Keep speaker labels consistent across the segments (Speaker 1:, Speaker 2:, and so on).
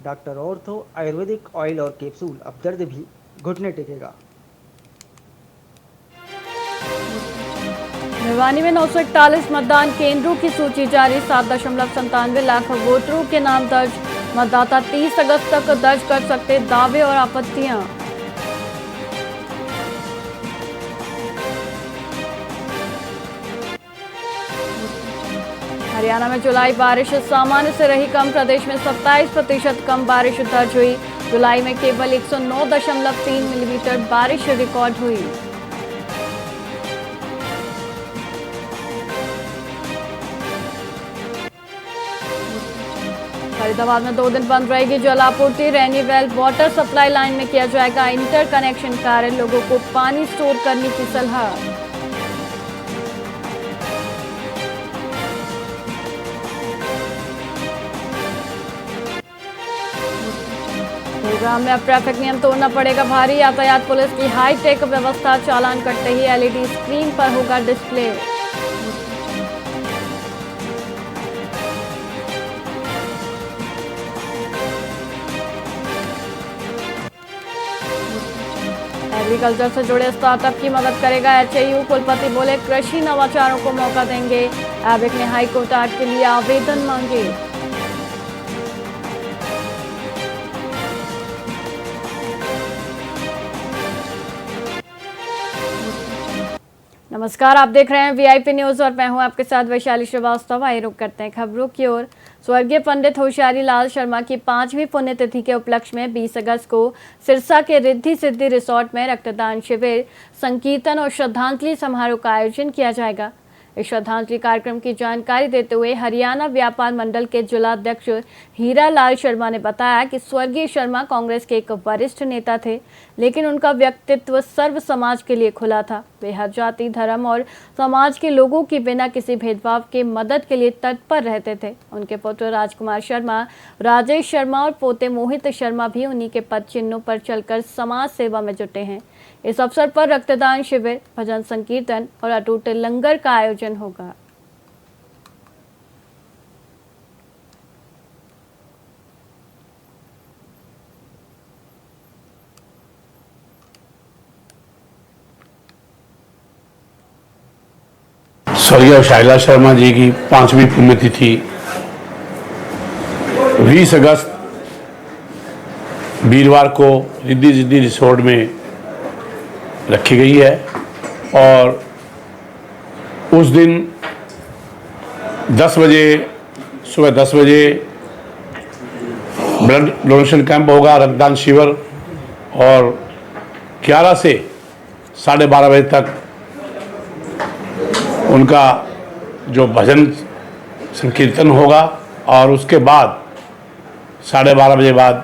Speaker 1: Doctor ortho Ayurvedic oil और capsule. अब दर्द भी घुटने टेकेगा।
Speaker 2: भिवानी में 941 मतदान केंद्रों की सूची जारी। 7.97 लाख वोटरों के नाम दर्ज। मतदाता 30 अगस्त तक दर्ज कर सकते दावे और आपत्तियां। हरियाणा में जुलाई बारिश सामान्य से रही कम। प्रदेश में 27% कम बारिश दर्ज हुई। जुलाई में केवल 109.3 मिलीमीटर बारिश रिकॉर्ड हुई। फरीदाबाद में 2 दिन बंद रहेगी जल आपूर्ति। रैनीवेल वाटर सप्लाई लाइन में किया जाएगा इंटर कनेक्शन कार्य। लोगों को पानी स्टोर करने की सलाह। गुरुग्राम में अब ट्रैफिक नियम तोड़ना पड़ेगा भारी। यातायात पुलिस की हाईटेक व्यवस्था। चालान कटते ही एलईडी स्क्रीन पर होगा डिस्प्ले। एग्रीकल्चर से जुड़े स्टार्टअप की मदद करेगा एचएयू। कुलपति बोले कृषि नवाचारों को मौका देंगे। एबिक ने हाईकोर्ट आर्ट के लिए आवेदन मांगे। नमस्कार, आप देख रहे हैं वीआईपी न्यूज और मैं हूं आपके साथ वैशाली श्रीवास्तव। आइए रुक करते हैं खबरों की ओर। स्वर्गीय पंडित होशियारी लाल शर्मा की 5वीं पुण्यतिथि के उपलक्ष्य में 20 अगस्त को सिरसा के रिद्धि सिद्धि रिसोर्ट में रक्तदान शिविर, संकीर्तन और श्रद्धांजलि समारोह का आयोजन किया जाएगा। इस श्रद्धांजलि कार्यक्रम की जानकारी देते हुए हरियाणा व्यापार मंडल के जिलाध्यक्ष हीरा लाल शर्मा ने बताया कि स्वर्गीय शर्मा कांग्रेस के एक वरिष्ठ नेता थे, लेकिन उनका व्यक्तित्व सर्व समाज के लिए खुला था। वे हर जाति, धर्म और समाज के लोगों की बिना किसी भेदभाव के मदद के लिए तत्पर रहते थे। उनके पुत्र राजकुमार शर्मा, राजेश शर्मा और पोते मोहित शर्मा भी उन्हीं के पद चिन्हों पर चलकर समाज सेवा में जुटे हैं। इस अवसर पर रक्तदान शिविर, भजन संकीर्तन और अटूट लंगर का आयोजन होगा।
Speaker 3: स्वर्गीय शैला शर्मा जी की 5वीं पुण्यतिथि 20 अगस्त वीरवार को रिद्धि सिद्धि रिसोर्ट में रखी गई है और उस दिन 10 बजे सुबह 10 बजे ब्लड डोनेशन कैंप होगा, रक्तदान शिविर, और 11 से 12:30 बजे तक उनका जो भजन संकीर्तन होगा और उसके बाद 12:30 बजे बाद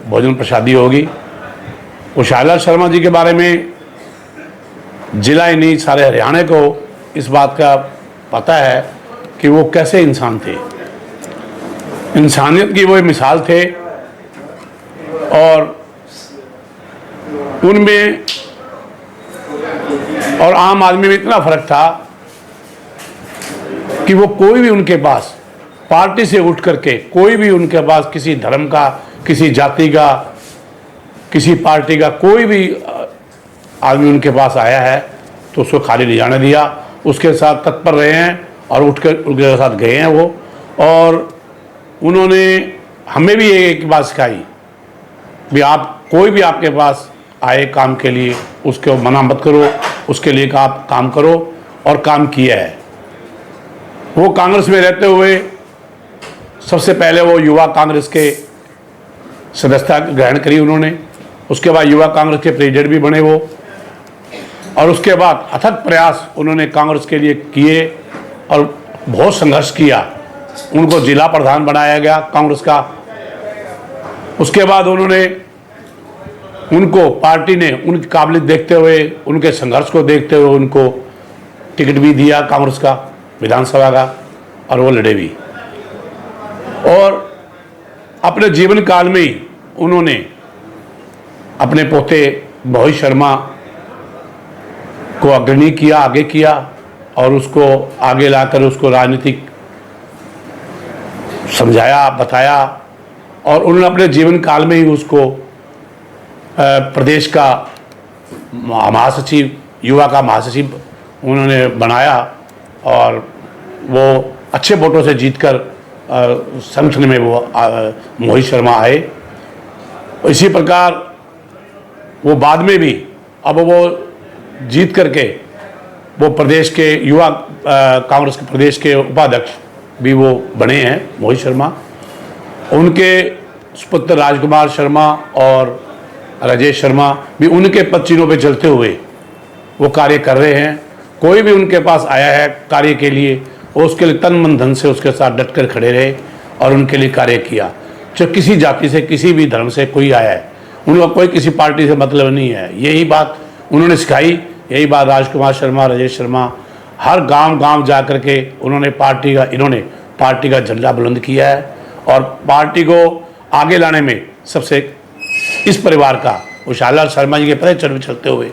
Speaker 3: भोजन प्रसादी होगी। वो शैला शर्मा जी के बारे में जिला ही नहीं सारे हरियाणा को इस बात का पता है कि वो कैसे इंसान थे। इंसानियत की वो मिसाल थे और उनमें और आम आदमी में इतना फर्क था कि वो कोई भी उनके पास पार्टी से उठ करके, कोई भी उनके पास किसी धर्म का, किसी जाति का, किसी पार्टी का कोई भी आदमी उनके पास आया है तो उसको खाली नहीं जाने दिया। उसके साथ तत्पर रहे हैं और उठकर उनके साथ गए हैं वो। और उन्होंने हमें भी एक बात सिखाई भी आप कोई भी आपके पास आए काम के लिए उसको मना मत करो, उसके लिए आप काम करो, और काम किया है। वो कांग्रेस में रहते हुए सबसे पहले वो युवा कांग्रेस के सदस्यता ग्रहण करी उन्होंने। उसके बाद युवा कांग्रेस के प्रेसिडेंट भी बने वो, और उसके बाद अथक प्रयास उन्होंने कांग्रेस के लिए किए और बहुत संघर्ष किया। उनको जिला प्रधान बनाया गया कांग्रेस का। उसके बाद उनको पार्टी ने उनकी काबिलियत देखते हुए, उनके संघर्ष को देखते हुए उनको टिकट भी दिया कांग्रेस का, विधानसभा का, और वो लड़े भी। और अपने जीवन काल में ही उन्होंने अपने पोते मोहित शर्मा को अग्रणी किया, आगे किया, और उसको आगे लाकर उसको राजनीतिक समझाया, बताया, और उन्होंने अपने जीवन काल में ही उसको प्रदेश का महासचिव, युवा का महासचिव उन्होंने बनाया और वो अच्छे वोटों से जीतकर संगठन में वो मोहित शर्मा आए। इसी प्रकार वो बाद में भी अब वो जीत करके वो प्रदेश के युवा कांग्रेस के प्रदेश के उपाध्यक्ष भी वो बने हैं, मोहित शर्मा। उनके सुपुत्र राजकुमार शर्मा और राजेश शर्मा भी उनके पदचिन्हों पे चलते हुए वो कार्य कर रहे हैं। कोई भी उनके पास आया है कार्य के लिए, वो उसके लिए तन मन धन से उसके साथ डट कर खड़े रहे और उनके लिए कार्य किया। चाहे किसी जाति से, किसी भी धर्म से कोई आया है, उनका कोई किसी पार्टी से मतलब नहीं है। यही बात उन्होंने सिखाई, यही बात राजकुमार शर्मा, राजेश शर्मा हर गांव जा कर के इन्होंने पार्टी का झंडा बुलंद किया है और पार्टी को आगे लाने में सबसे इस परिवार का उशाला शर्मा जी के पद चलते हुए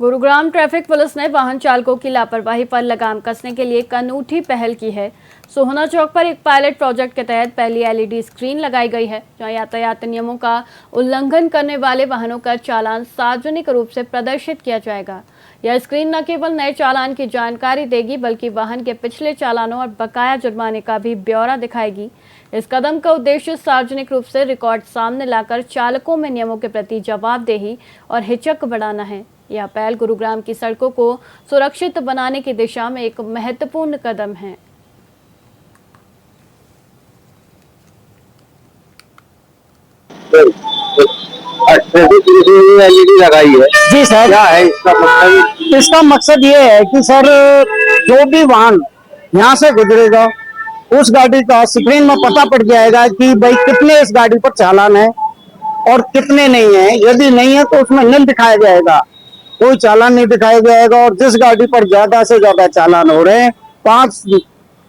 Speaker 2: गुरुग्राम ट्रैफिक पुलिस ने वाहन चालकों की लापरवाही पर लगाम कसने के लिए एक अनूठी पहल की है। सोहना चौक पर एक पायलट प्रोजेक्ट के तहत पहली एलईडी स्क्रीन लगाई गई है, जहां यातायात नियमों का उल्लंघन करने वाले वाहनों का चालान सार्वजनिक रूप से प्रदर्शित किया जाएगा। यह स्क्रीन न केवल नए चालान की जानकारी देगी, बल्कि वाहन के पिछले चालानों और बकाया जुर्माने का भी ब्यौरा दिखाएगी। इस कदम का उद्देश्य सार्वजनिक रूप से रिकॉर्ड सामने लाकर चालकों में नियमों के प्रति जवाबदेही और हिचक बढ़ाना है। यह पहल गुरुग्राम की सड़कों को सुरक्षित बनाने की दिशा में एक महत्वपूर्ण कदम है।
Speaker 4: एलईडी लगाई है
Speaker 5: जी सर।
Speaker 4: क्या है इसका मकसद?
Speaker 5: इसका मकसद ये है कि सर जो भी वाहन यहाँ से गुजरेगा उस गाड़ी का स्क्रीन में पता पड़ जाएगा कि भाई कितने इस गाड़ी पर चालान है और कितने नहीं है। यदि नहीं है तो उसमें निल दिखाया जाएगा, कोई चालान नहीं दिखाया जाएगा। और जिस गाड़ी पर ज्यादा से ज्यादा चालान हो रहे हैं, 5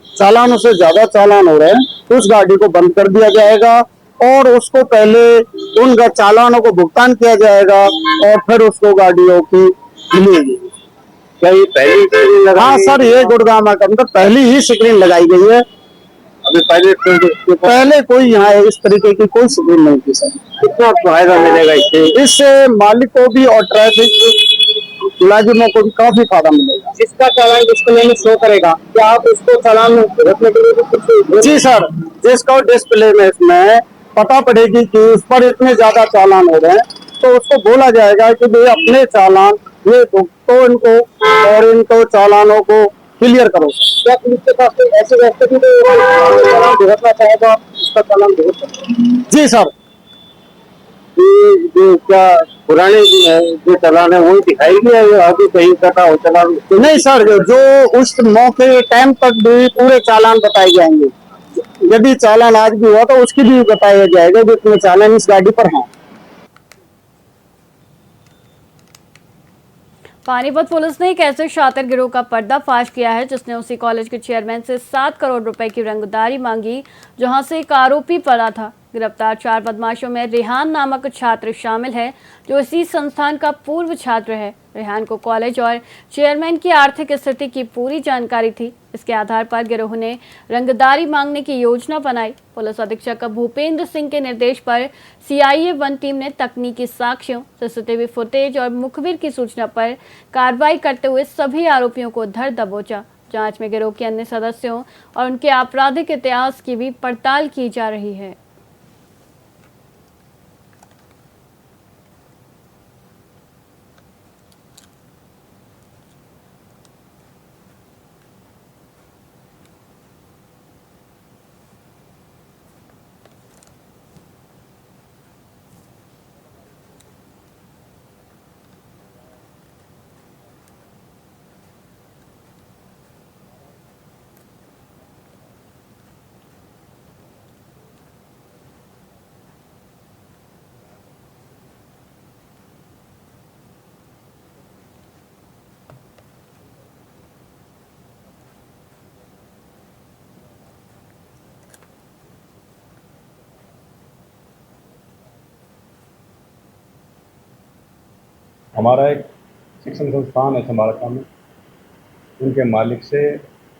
Speaker 5: चालानों से ज्यादा चालान हो रहे हैं, तो उस गाड़ी को बंद कर दिया जाएगा और उसको पहले उन चालानों को भुगतान किया जाएगा और फिर उसको गाड़ियों की मिलेगी।
Speaker 4: क्या ये पहली स्क्रीन लगाई?
Speaker 5: हाँ सर, ये गुड़गांव के अंदर पहली ही स्क्रीन लगाई गई है।
Speaker 4: अभी
Speaker 5: पहले कोई यहाँ इस तरीके की कोई स्क्रीन नहीं थी सर।
Speaker 4: कितना फायदा मिलेगा इससे?
Speaker 5: इससे मालिक को भी और ट्रैफिक मुलाजिमों को भी काफी फायदा मिलेगा।
Speaker 4: इसका चालान डिस्प्ले में शो करेगा, क्या आप उसको चालान रखने के लिए भी कुछ?
Speaker 5: जी सर, जिसका डिस्प्ले में इसमें पता पड़ेगी कि उस पर इतने ज्यादा चालान हो रहे हैं, तो उसको बोला जाएगा कि भाई अपने चालान ये तो इनको और इनको चालानों को क्लियर करो।
Speaker 4: क्या पुलिस के पास कोई ऐसे रास्ते भी चालान भुगतना चाहेगा, उसका चालान भुगत सकते हैं?
Speaker 5: जी सर।
Speaker 4: जो क्या पुराने जो चालान है वही दिखाएगी या आगे कहीं कटा हो चालान?
Speaker 5: नहीं सर, जो उस मौके टाइम तक भी पूरे चालान बताए जाएंगे। यदि चालान आज भी हुआ तो उसकी भी बताया जाएगा जो इतने चालान इस गाड़ी पर हैं।
Speaker 2: पानीपत पुलिस ने एक ऐसे शातिर गिरोह का पर्दाफाश किया है जिसने उसी कॉलेज के चेयरमैन से 7 करोड़ रुपए की रंगदारी मांगी, जहां से एक आरोपी पड़ा था। गिरफ्तार 4 बदमाशों में रेहान नामक छात्र शामिल है, जो इसी संस्थान का पूर्व छात्र है। रेहान को कॉलेज और चेयरमैन की आर्थिक स्थिति की पूरी जानकारी थी। इसके आधार पर गिरोह ने रंगदारी मांगने की योजना बनाई। पुलिस अधीक्षक भूपेंद्र सिंह के निर्देश पर CIA 1 टीम ने तकनीकी साक्ष्यों, CCTV फुटेज और मुखबिर की सूचना पर कार्रवाई करते हुए सभी आरोपियों को धर दबोचा। जांच में गिरोह के अन्य सदस्यों और उनके आपराधिक इतिहास की भी पड़ताल की जा रही है।
Speaker 6: हमारा एक शिक्षण संस्थान है समारका में, उनके मालिक से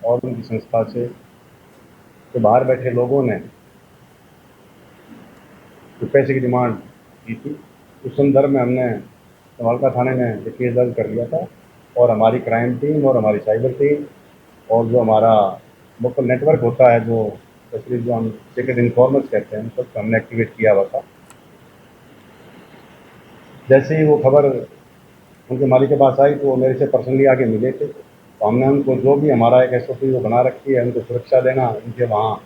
Speaker 6: और उनकी संस्था से तो बाहर बैठे लोगों ने जो पैसे की डिमांड की थी, उस संदर्भ में हमने समालका थाने में एक केस दर्ज कर लिया था और हमारी क्राइम टीम और हमारी साइबर टीम और जो हमारा लोकल नेटवर्क होता है, जो स्पेशली जो हम सीक्रेट इन्फॉर्मर्स कहते हैं, सबको हमने एक्टिवेट किया हुआ था। जैसे ही वो खबर उनके मालिक के पास आई तो वो मेरे से पर्सनली आके मिले थे, तो हमने उनको जो भी हमारा एक SOP वो बना रखी है, उनको सुरक्षा देना, उनके वहाँ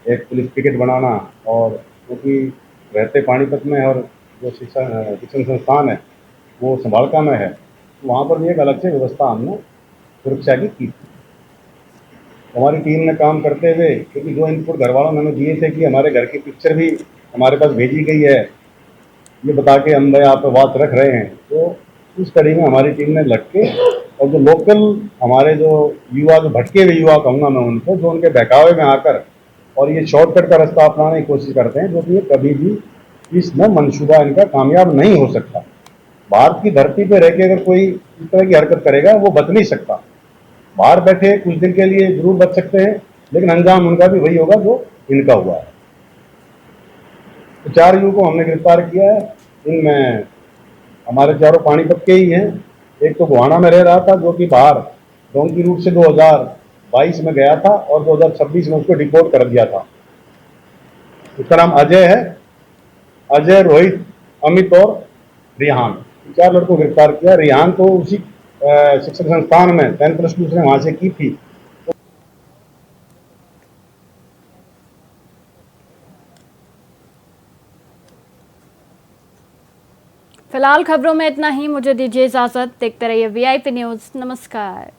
Speaker 6: एक पुलिस पिकेट बनाना, और क्योंकि रहते पानीपत में और जो शिक्षण संस्थान है वो समालका में है, तो वहाँ पर भी एक अलग से व्यवस्था हमने सुरक्षा की थी। हमारी टीम ने काम करते हुए, क्योंकि जो इनपुट घर वालों ने हमें दिए थे कि हमारे घर की पिक्चर भी हमारे पास भेजी गई है, ये बता के हम भाई आप बात रख रहे हैं, तो उस कड़ी में हमारी टीम ने लग के और जो लोकल हमारे जो युवा, जो भटके हुए युवा कहूँगा मैं उनको, जो उनके बहकावे में आकर और ये शॉर्टकट का रास्ता अपनाने की कोशिश करते हैं, जो कि ये कभी भी इसमें मंशूबा इनका कामयाब नहीं हो सकता। भारत की धरती पे रह के अगर कोई इस तरह की हरकत करेगा वो बच नहीं सकता। बाहर बैठे कुछ दिन के लिए जरूर बच सकते हैं, लेकिन अंजाम उनका भी वही होगा जो इनका हुआ है। तो 4 युवकों को हमने गिरफ्तार किया है। इनमें हमारे चारों पानीपत के ही हैं। एक तो गोहाना में रह रहा था, जो कि बाहर डोंकी रूट से 2022 में गया था और 2026 में उसको डिपोर्ट कर दिया था। उसका नाम अजय है, अजय, रोहित, अमित और रिहान, 4 लड़कों को गिरफ्तार किया। रिहान तो उसी शिक्षण संस्थान में 10+2 उसने वहां से की थी।
Speaker 2: फिलहाल खबरों में इतना ही। मुझे दीजिए इजाजत। देखते रहिए VIP न्यूज़। नमस्कार।